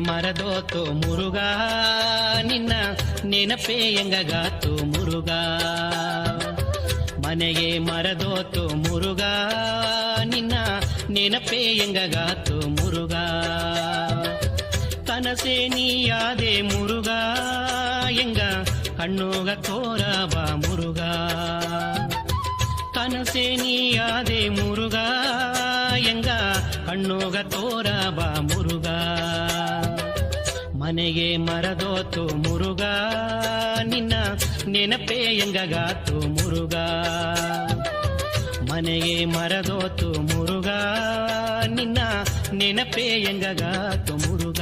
ಮರದೋತು ಮುರುಗ ನಿನ್ನ ನೆನಪೇ ಎಂಗಗಾತು ಮುರುಗ ಮನೆಗೆ ಮರದೋತು ಮುರುಗ ನಿನ್ನ ನೆನಪೇ ಎಂಗಗಾತು ಮುರುಗ ಕನಸೆ ನೀಯಾದೆ ಮುರುಗ ಎಂಗ ಕಣ್ಣುಗ ತೋರಬ ಮುರುಗ ಕನಸೆ ನೀಯಾದೆ ಮುರುಗ ಎಂಗ ಕಣ್ಣುಗ ತೋರಬ ಮುರುಗ ಮನೆಗೆ ಮರದೋತು ಮುರುಗ ನಿನ್ನ ನೆನಪೇ ಎಂಗಗಾತು ಮುರುಗ ಮನೆಗೆ ಮರದೋತು ಮುರುಗ ನಿನ್ನ ನೆನಪೇ ಎಂಗಗಾತು ಮುರುಗ